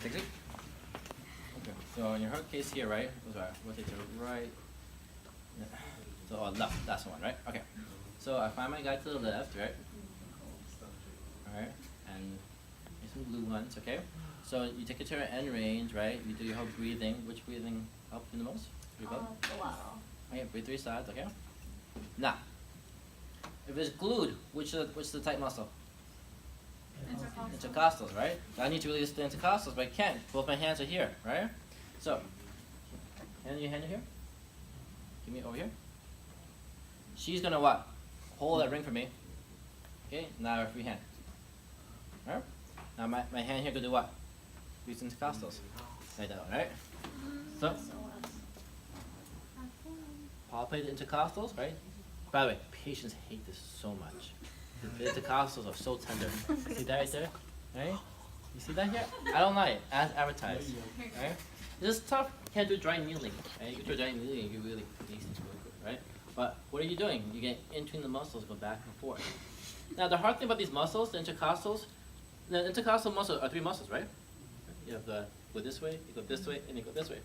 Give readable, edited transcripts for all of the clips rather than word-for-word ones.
Take a seat. Okay, so in your hurt case here, right? Sorry, rotate to the right. So left, that's the one, right? Okay. So I find my guy to the left, right? Alright, and here's some blue ones, okay? So you take it to your end range, right? You do your whole breathing. Which breathing helped you the most? Breathe up. The lateral. Okay, breathe 3 sides, okay? Now, if it's glued, which is the tight muscle? Intercostals, right? So I need to release the intercostals, but I can't. Both my hands are here, right? So, hand here. Give me over here. She's gonna what? Hold that ring for me. Okay, now a free hand. Alright? Now my hand here gonna do what? Release intercostals. Like that one, right? So, palpate the intercostals, right? By the way, patients hate this so much. The intercostals are so tender. See that right there? Right? You see that here? I don't like it, as advertised. Right? This is tough. You can't do dry needling. Right? You do dry needling, you really release things really quick, right? But what are you doing? You get in between the muscles, go back and forth. Now the hard thing about these muscles, the intercostal muscles are 3 muscles, right? You have the go this way, you go this way, and you go this way.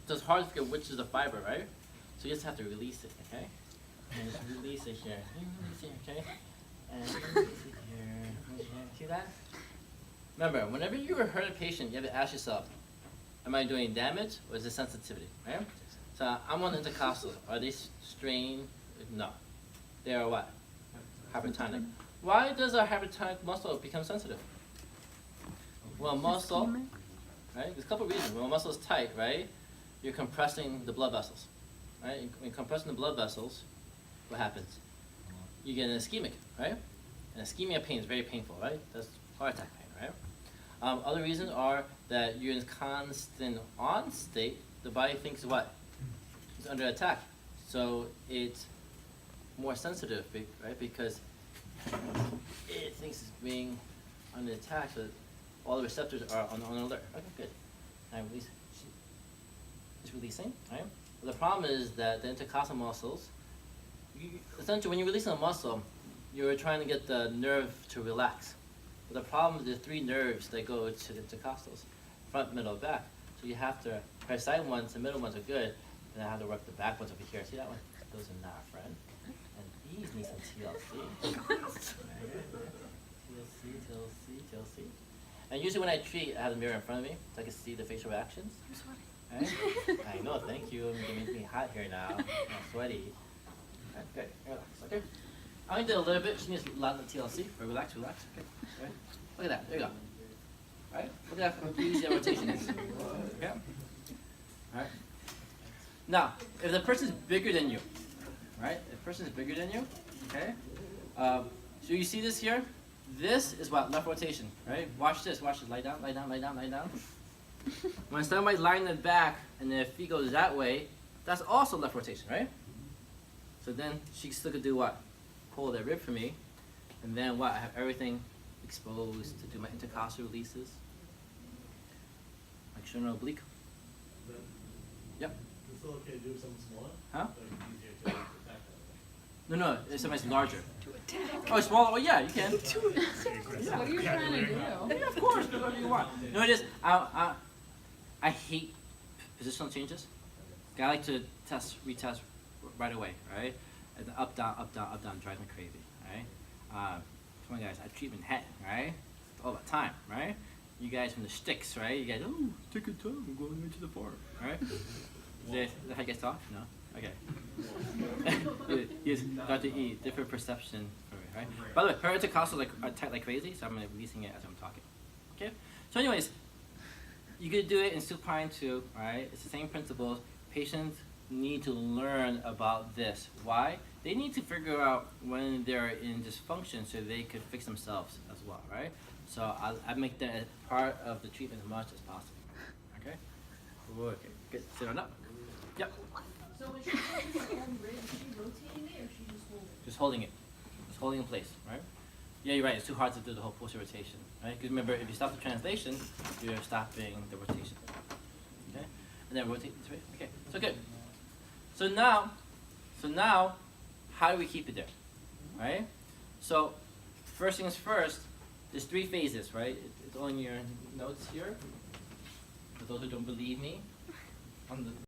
So it's hard to figure which is the fiber, right? So you just have to release it, okay? And just release it here. Release it, okay? And release it here. See that? Remember, whenever you hurt a patient, you have to ask yourself, am I doing damage or is it sensitivity, right? So I'm on intercostals. Are they strained? No. They are what? Hypertonic. Why does a hypertonic muscle become sensitive? Well, muscle, right? There's a couple reasons. When a muscle is tight, right? You're compressing the blood vessels, right? When you're compressing the blood vessels, what happens? You get an ischemic, right? And ischemia pain is very painful, right? That's heart attack pain, right? Other reasons are that you're in constant on state. The body thinks what? It's under attack. So it's more sensitive, right? Because it thinks it's being under attack, so all the receptors are on alert. Okay, good. Now release. It's releasing, right? But the problem is that the intercostal muscles, essentially when you're releasing a muscle, you're trying to get the nerve to relax. But the problem is there are 3 nerves that go to the intercostals, front, middle, back. So you have to, the side ones, the middle ones are good, and I have to work the back ones over here. See that one? Those are not, friend. And these need some TLC. TLC. And usually when I treat, I have the mirror in front of me, so I can see the facial reactions. I'm sweaty. Right? I know, thank you. You're making me hot here now. I'm sweaty. Right, good. Relax, okay? I only did a little bit. She needs a lot of TLC. But relax. Okay. Right? Look at that. There you go. Right? Look at how easy that rotation is. Okay? Alright. Now, if the person's bigger than you, right? If the person is bigger than you, okay? So you see this here? This is what? Left rotation, right? Watch this. Lie down. When somebody's lying in the back and their feet goes that way, that's also left rotation, right? So then she still could do what? Pull that rib for me, and then what? I have everything exposed to do my intercostal releases. External oblique. Yep. It's still okay to do something smaller? Huh? Like easier to attack that. No, if somebody's larger. Oh, smaller? Oh, yeah, you can. What are you trying to do? Yeah, of course, do whatever you want. No, it is. I hate positional changes. I like to retest right away, right? And up, down, drives me crazy, right? Come on, guys, I treat Manhattan, right? All the time, right? You guys from the sticks, right? You guys, oh, take your time, I'm going into the farm, right? Is that how you guys talk? No? Okay. Yes, Dr. E, different perception, right? By the way, her intercostals are tight like crazy, so I'm releasing it as I'm talking. Okay? So anyways, you could do it in supine too, right? It's the same principles. Patients need to learn about this. Why? They need to figure out when they're in dysfunction so they could fix themselves as well, right? So I make that a part of the treatment as much as possible. Okay? Okay, good. Sit on up. Yep. So when she's holding her own rib, is she rotating it or is she just holding it? Just holding it. Just holding in place, right? Yeah, you're right. It's too hard to do the whole posterior rotation, right? Because remember, if you stop the translation, you're stopping the rotation. Okay? And then rotate this way. Okay, so good. So now, how do we keep it there, right? So first things first, there's 3 phases, right? It's on your notes here. For those who don't believe me, on the